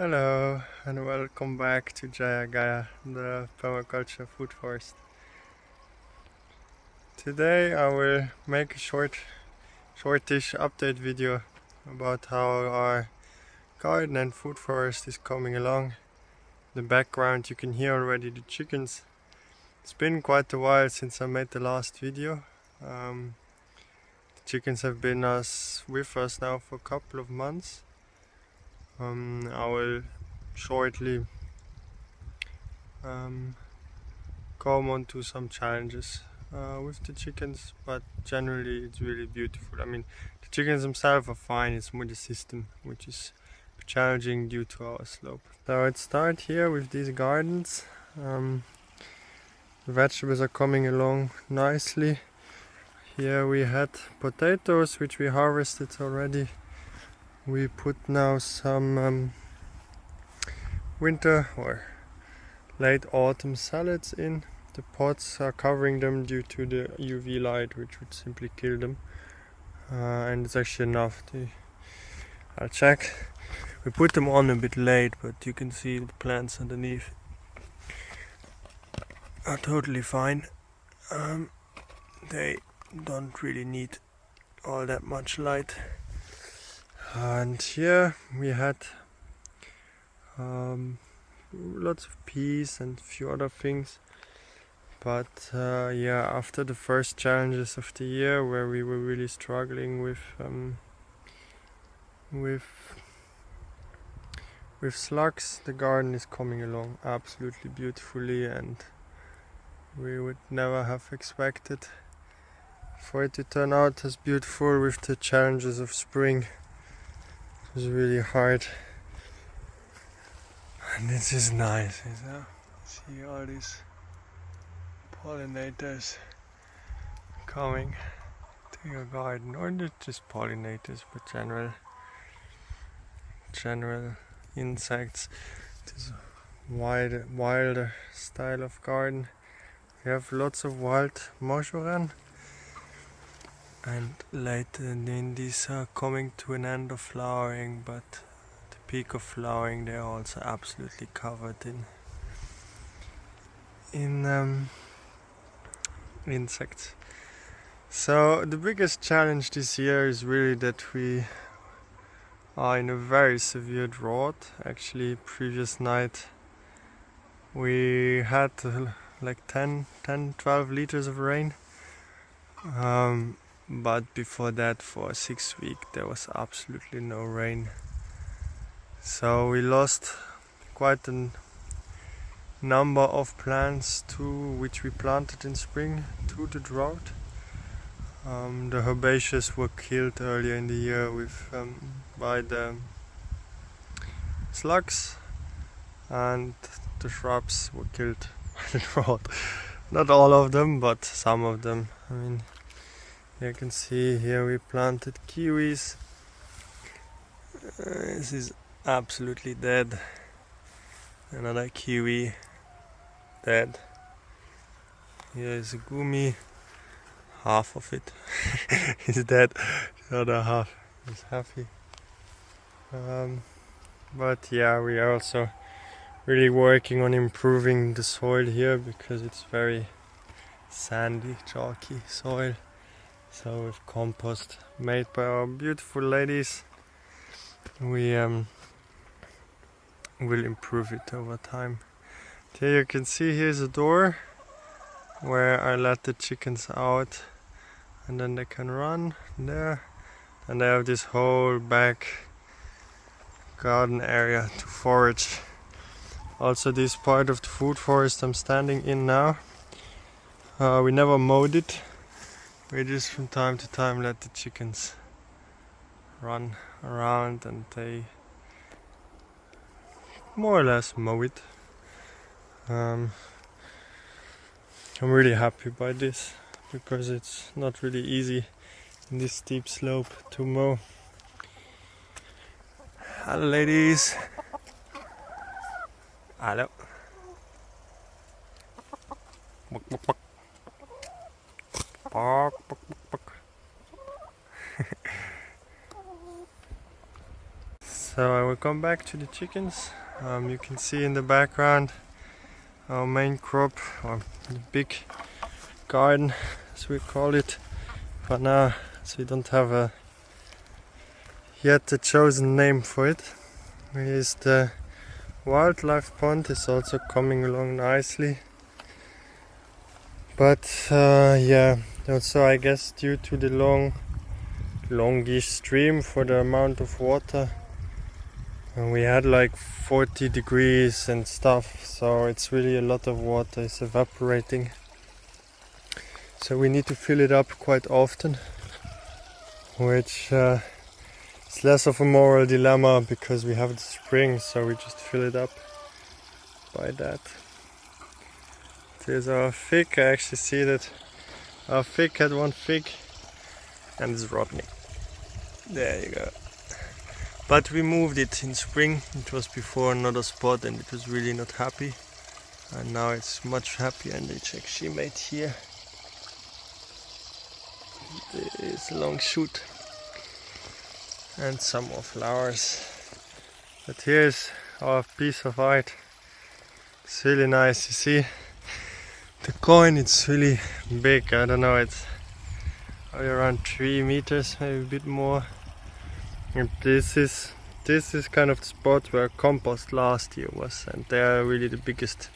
Hello and welcome back to Jayagaya, the Permaculture food forest. Today I will make a shortish update video about how our garden and food forest is coming along. In the background you can hear already the chickens. It's been quite a while since I made the last video. The chickens have been with us now for a couple of months. I will shortly come on to some challenges with the chickens, but generally it's really beautiful. I mean, the chickens themselves are fine, it's more the system which is challenging due to our slope. So let's start here with these gardens. The vegetables are coming along nicely. Here we had potatoes which we harvested already. We put now some winter or late autumn salads in. The pots are covering them due to the UV light, which would simply kill them. And it's actually enough. I'll check. We put them on a bit late, but you can see the plants underneath are totally fine. They don't really need all that much light. And here we had lots of peas and a few other things. But after the first challenges of the year, where we were really struggling with slugs, the garden is coming along absolutely beautifully, and we would never have expected for it to turn out as beautiful with the challenges of spring. It was really hard, and this is nice, you know? See all these pollinators coming to your garden, or not just pollinators, but general insects. This wilder style of garden. We have lots of wild marjoram, and later in these are coming to an end of flowering, but the peak of flowering they are also absolutely covered in insects. So the biggest challenge this year is really that we are in a very severe drought. Actually, previous night we had like 12 liters of rain, but before that for 6 weeks there was absolutely no rain. So we lost quite a number of plants which we planted in spring to the drought. The herbaceous were killed earlier in the year by the slugs, and the shrubs were killed by the drought. Not all of them, but some of them. I mean, you can see here we planted kiwis. This is absolutely dead. Another kiwi dead. Here is a gumi. Half of it is dead, the other half is happy. But yeah, we are also really working on improving the soil here, because it's very sandy, chalky soil. So with compost made by our beautiful ladies, we will improve it over time. Here you can see here's a door where I let the chickens out, and then they can run there, and they have this whole back garden area to forage. Also, this part of the food forest I'm standing in now, we never mowed it. We just from time to time let the chickens run around, and they more or less mow it. I'm really happy by this, because it's not really easy in this steep slope to mow. Hello ladies. Hello. Buck, buck, buck. Buck, buck, buck, buck. So So I will come back to the chickens. You can see in the background our main crop, or the big garden as we call it for now, so we don't have yet a chosen name for it. Here's the wildlife pond, is also coming along nicely, but yeah, also I guess due to the longish stream for the amount of water, and we had like 40 degrees and stuff, so it's really a lot of water is evaporating, so we need to fill it up quite often, which is less of a moral dilemma because we have the spring, so we just fill it up by that. There's our fig. I actually see that our fig had one fig and it's rotten. There you go. But we moved it in spring. It was before another spot and it was really not happy. And now it's much happier, and it's actually made here. There's a long shoot and some more flowers. But here's our piece of art. It's really nice. You see the coin, it's really big. I don't know, it's around 3 meters, maybe a bit more. And this is kind of the spot where compost last year was, and they are really the biggest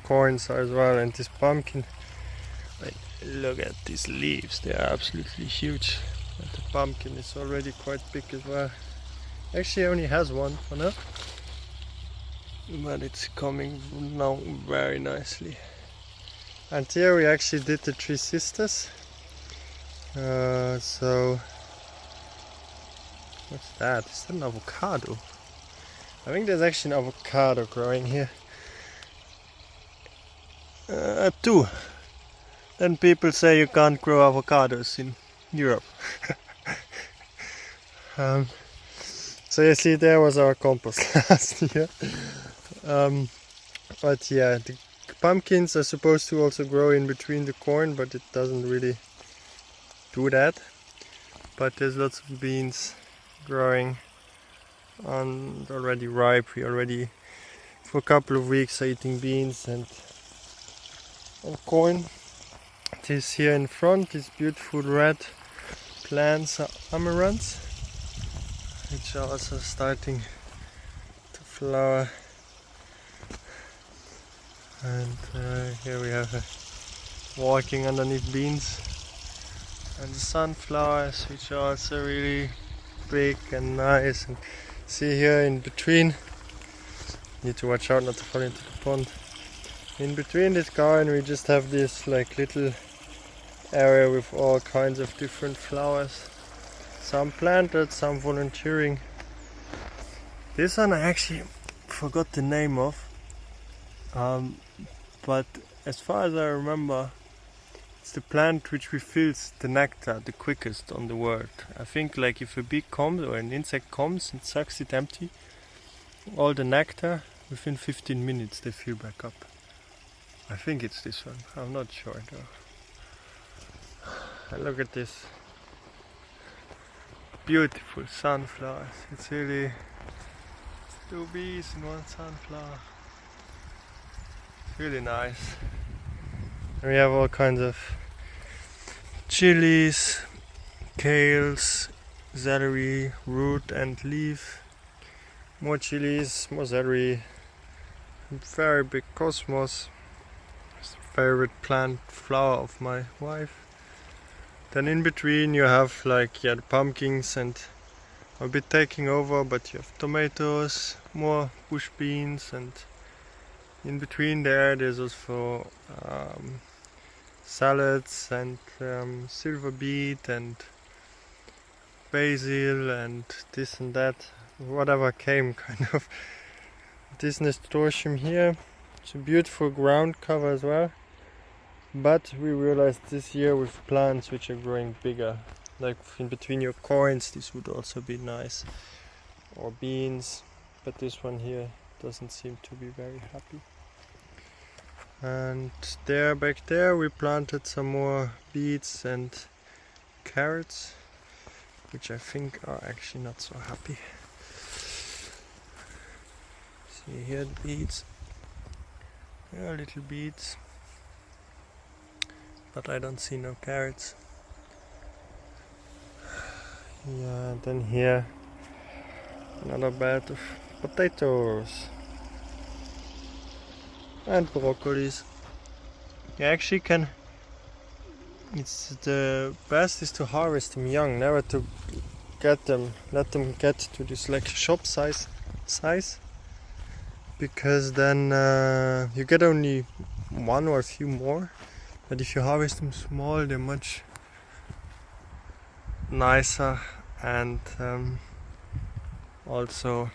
coins as well. And this pumpkin, like, look at these leaves, they are absolutely huge. And the pumpkin is already quite big as well. Actually only has one for now, but it's coming now very nicely. And here we actually did the Three Sisters. So what's that? Is that an avocado? I think there's actually an avocado growing here. Two. Then people say you can't grow avocados in Europe. So you see, there was our compost last year. But yeah, the pumpkins are supposed to also grow in between the corn, but it doesn't really do that. But there's lots of beans growing and already ripe. We already for a couple of weeks are eating beans and corn. This here in front is beautiful red plants, amaranths, which are also starting to flower. And here we have walking underneath beans, and the sunflowers, which are also really big and nice. And see here in between, need to watch out not to fall into the pond. In between this garden we just have this like little area with all kinds of different flowers. Some planted, some volunteering. This one I actually forgot the name of. But as far as I remember, it's the plant which refills the nectar the quickest on the world. I think like if a bee comes or an insect comes and sucks it empty, all the nectar, within 15 minutes they fill back up. I think it's this one, I'm not sure though. And look at this beautiful sunflowers. It's really 2 bees in one sunflower. It's really nice. And we have all kinds of chilies, kales, celery, root and leaf, more chilies, more celery, very big cosmos. It's the favorite plant flower of my wife. Then in between you have like the pumpkins and a bit taking over, but you have tomatoes, more bush beans, and in between there's also salads and silver beet and basil and this and that, whatever came kind of. This nasturtium here, it's a beautiful ground cover as well, but we realized this year with plants which are growing bigger, like in between your corns, this would also be nice, or beans, but this one here doesn't seem to be very happy. And there, back there, we planted some more beets and carrots. which I think are actually not so happy. See here the beets. There are little beets, but I don't see no carrots. Yeah, then here another bed of potatoes and broccolis. You actually can. It's the best is to harvest them young, never to let them get to this like shop size, because then you get only one or a few more. But if you harvest them small, they're much nicer, and also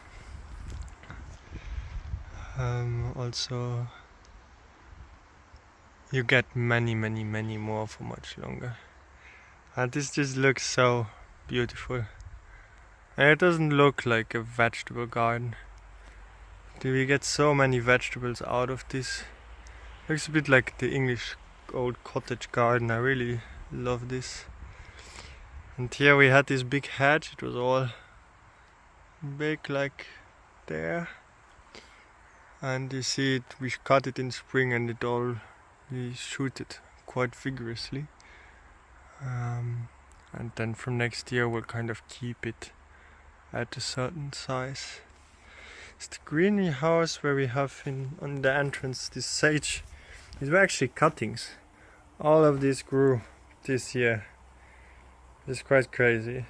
you get many more for much longer. And this just looks so beautiful. And it doesn't look like a vegetable garden. We get so many vegetables out of this. Looks a bit like the English old cottage garden. I really love this. And here we had this big hedge. It was all big like there. And you see it, we cut it in spring and we shoot it quite vigorously. And then from next year we'll kind of keep it at a certain size. It's the greenhouse where we have on the entrance this sage. These were actually cuttings. All of these grew this year. It's quite crazy.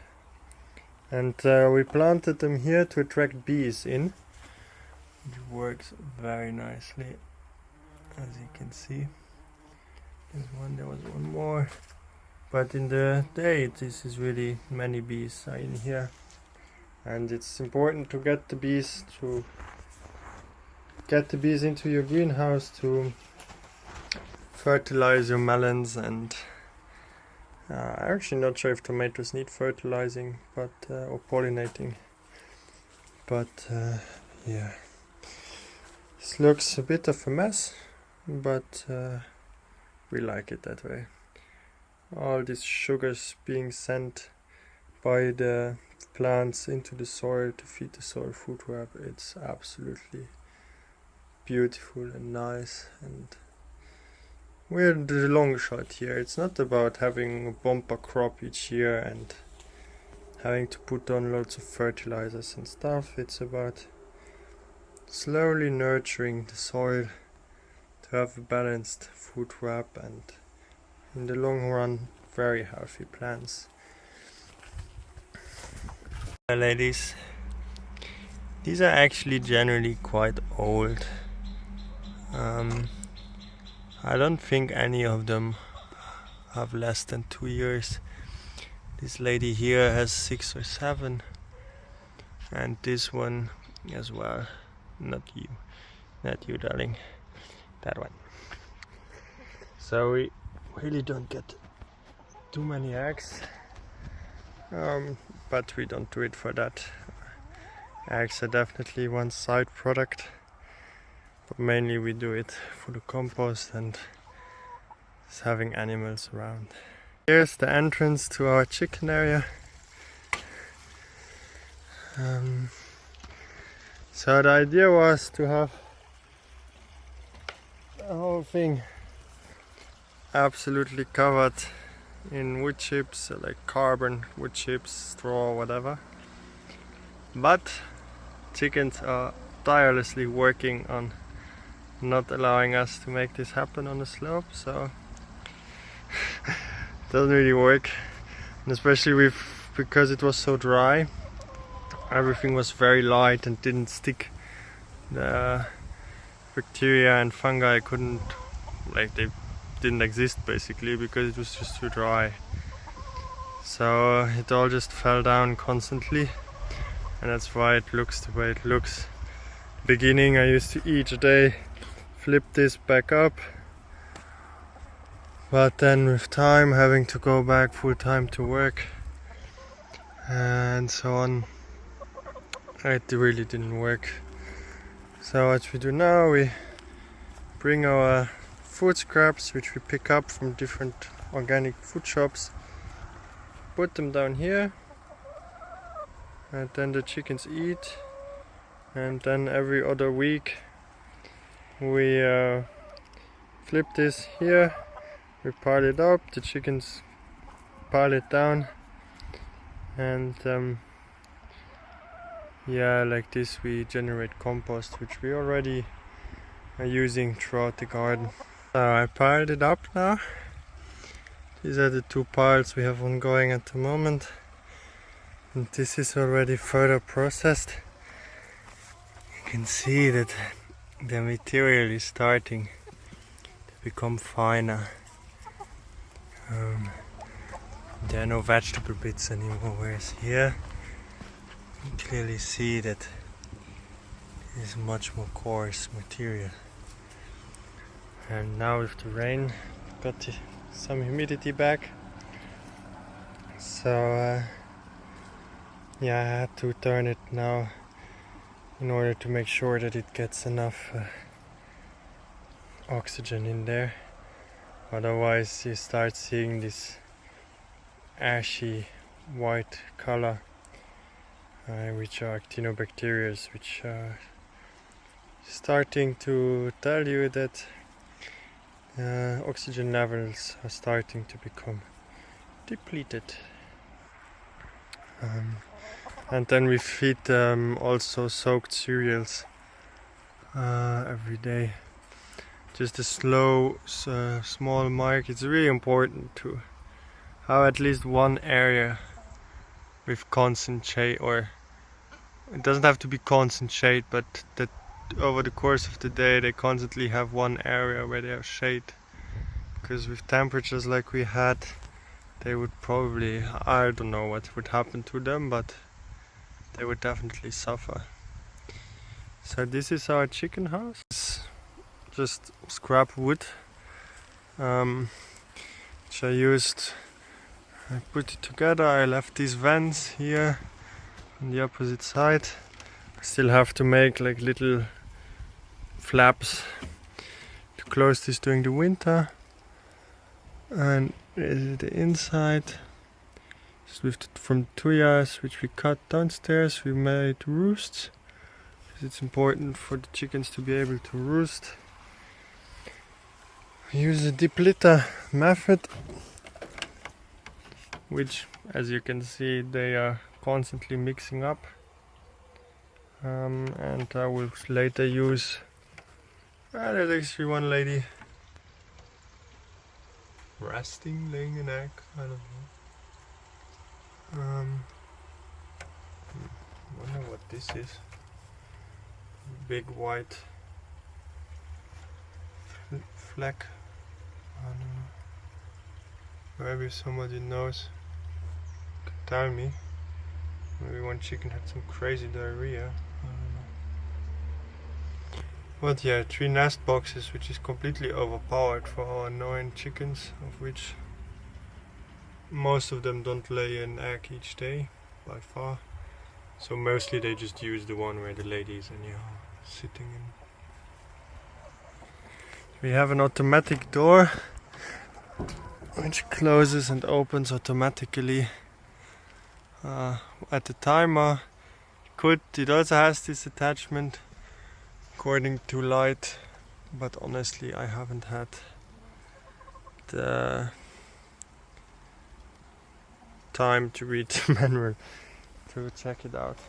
And we planted them here to attract bees in. It works very nicely, as you can see. There was one more. But in the day, this is really many bees are in here. And it's important to get the bees into your greenhouse to fertilize your melons. And I'm actually not sure if tomatoes need fertilizing, but or pollinating. But yeah, this looks a bit of a mess, but we like it that way. All these sugars being sent by the plants into the soil to feed the soil food web. It's absolutely beautiful and nice, and we're the long shot here. It's not about having a bumper crop each year and having to put on loads of fertilizers and stuff. It's about slowly nurturing the soil to have a balanced food web and in the long run very healthy plants. Ladies, these are actually generally quite old. I don't think any of them have less than 2 years. This lady here has 6 or 7, and this one as well. Not you darling, that one. So we really don't get too many eggs, but we don't do it for that. Eggs are definitely one side product, but mainly we do it for the compost and just having animals around. Here's the entrance to our chicken area. So the idea was to have the whole thing absolutely covered in wood chips, like carbon wood chips, straw, whatever. But chickens are tirelessly working on not allowing us to make this happen on the slope, so it doesn't really work. And especially because it was so dry, everything was very light and didn't stick. The bacteria and fungi they didn't exist basically because it was just too dry. So it all just fell down constantly, and that's why it looks the way it looks. Beginning, I used to each day flip this back up, but then with time, having to go back full time to work and so on, it really didn't work. So what we do now, we bring our food scraps, which we pick up from different organic food shops, put them down here, and then the chickens eat, and then every other week we flip this here, we pile it up, the chickens pile it down, and yeah, like this we generate compost, which we already are using throughout the garden. So I piled it up now. These are the two piles we have ongoing at the moment, and this is already further processed. You can see that the material is starting to become finer. There are no vegetable bits anymore, whereas here you can clearly see that it is much more coarse material. And now with the rain, got some humidity back, so yeah, I had to turn it now in order to make sure that it gets enough oxygen in there. Otherwise you start seeing this ashy white color, which are actinobacteria, which are starting to tell you that oxygen levels are starting to become depleted. And then we feed them also soaked cereals every day. Just a slow, small mark. It's really important to have at least one area with constant shade, or it doesn't have to be constant shade, but that over the course of the day they constantly have one area where they have shade. Because with temperatures like we had, they would probably, I don't know what would happen to them, but they would definitely suffer. So this is our chicken house. It's just scrap wood, which I used. I put it together. I left these vents here on the opposite side. I still have to make like little flaps to close this during the winter. And this is the inside. Just with from tuyas which we cut downstairs, we made roosts. It's important for the chickens to be able to roost. We use a deep litter method, which, as you can see, they are constantly mixing up. And I will later use. There's actually one lady resting, laying an egg. I don't know. Wonder what this is. Big white fleck. I don't know. Maybe somebody knows. Can tell me. Maybe one chicken had some crazy diarrhea. I don't know. But yeah, 3 nest boxes, which is completely overpowered for our 9 chickens, of which most of them don't lay an egg each day, by far. So mostly they just use the one where the lady is anyhow sitting in. We have an automatic door which closes and opens automatically at the timer. It also has this attachment according to light, but honestly I haven't had the time to read the manual to check it out.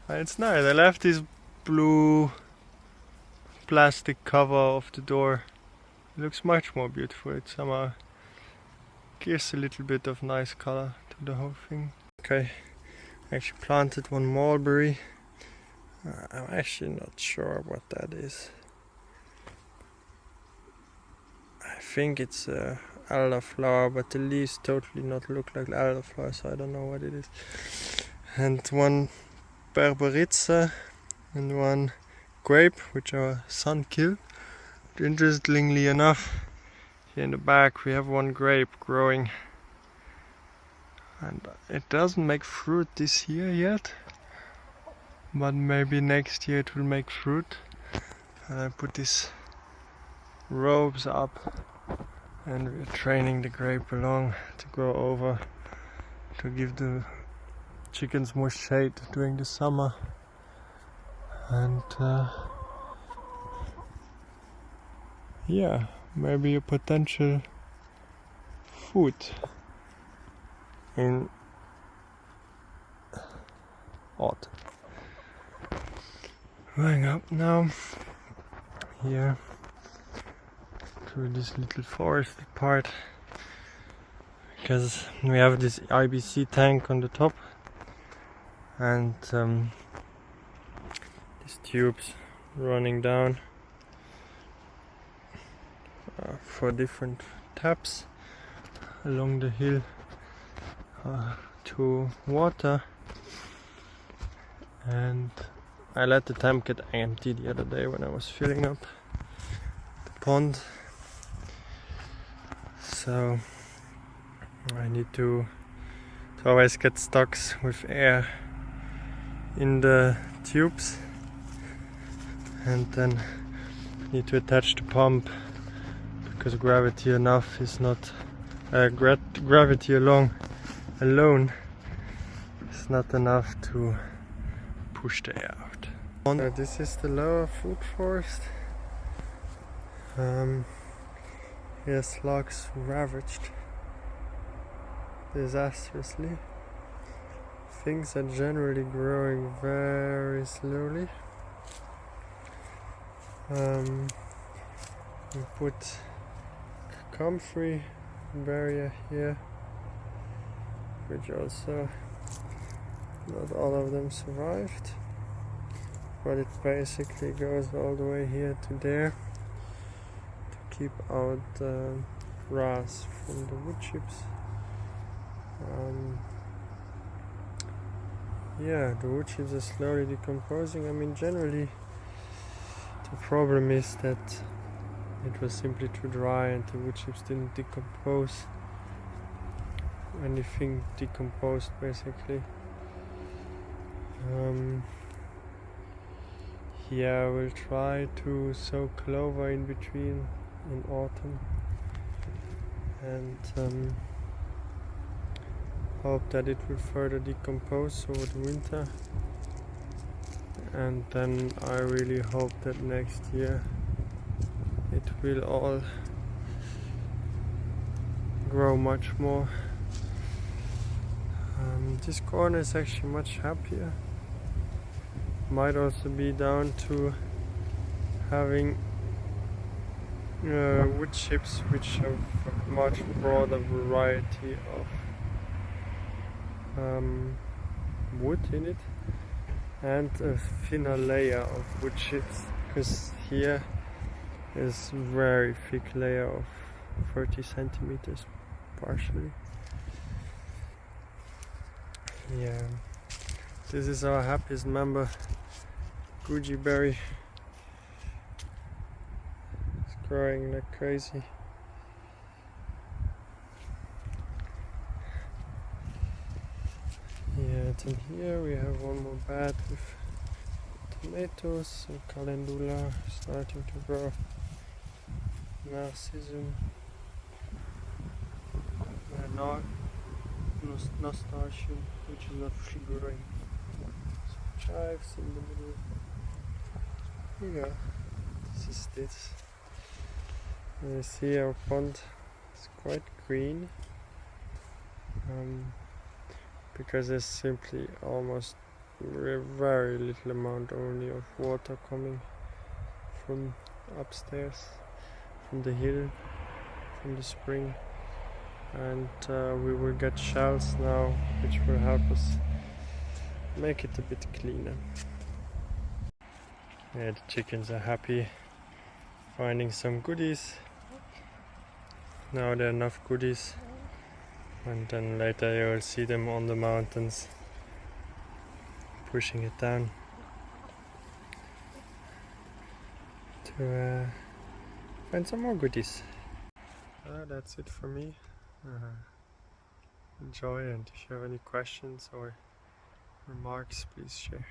It's nice. I left this blue plastic cover of the door. It looks much more beautiful. It somehow gives a little bit of nice color to the whole thing. Okay, I actually planted one mulberry. I'm actually not sure what that is. I think it's a elderflower, but the leaves totally not look like elderflower, so I don't know what it is. And one berberitze and one grape, which our son killed. Interestingly enough, here in the back we have one grape growing, and it doesn't make fruit this year yet, but maybe next year it will make fruit. And I put these ropes up and we're training the grape along to go over to give the chickens more shade during the summer, and yeah, maybe a potential food in autumn. Going up now here through this little forested part, because we have this IBC tank on the top, and these tubes running down for different taps along the hill to water. And I let the tank get empty the other day when I was filling up the pond, so I need to always get stocks with air in the tubes, and then need to attach the pump, because gravity enough is not gravity alone is not enough to push the air out. This is the lower food forest. Here slugs ravaged disastrously. Things are generally growing very slowly. We put comfrey barrier here, which also not all of them survived, but it basically goes all the way here to there to keep out the grass from the wood chips. Yeah, the wood chips are slowly decomposing. I mean, generally the problem is that it was simply too dry and the wood chips didn't decompose. Anything decomposed basically. Yeah, we'll try to sow clover in between in autumn, and hope that it will further decompose over the winter. And then I really hope that next year it will all grow much more. This corner is actually much happier. Might also be down to having wood chips which have a much broader variety of wood in it, and a thinner layer of wood chips, because here is very thick layer of 30 centimeters partially. Yeah, this is our happiest member, Mulberry. It's growing like crazy. Yeah, then here we have one more bed with tomatoes and calendula starting to grow, narcissism, nasturtium, which is not really growing, some chives in the middle. Yeah, this is this. And you see our pond is quite green, because there's simply almost very little amount only of water coming from upstairs, from the hill, from the spring, and we will get shells now, which will help us make it a bit cleaner. Yeah, the chickens are happy finding some goodies. Now there are enough goodies, and then later you will see them on the mountains pushing it down to find some more goodies. That's it for me. Enjoy, and if you have any questions or remarks, please share.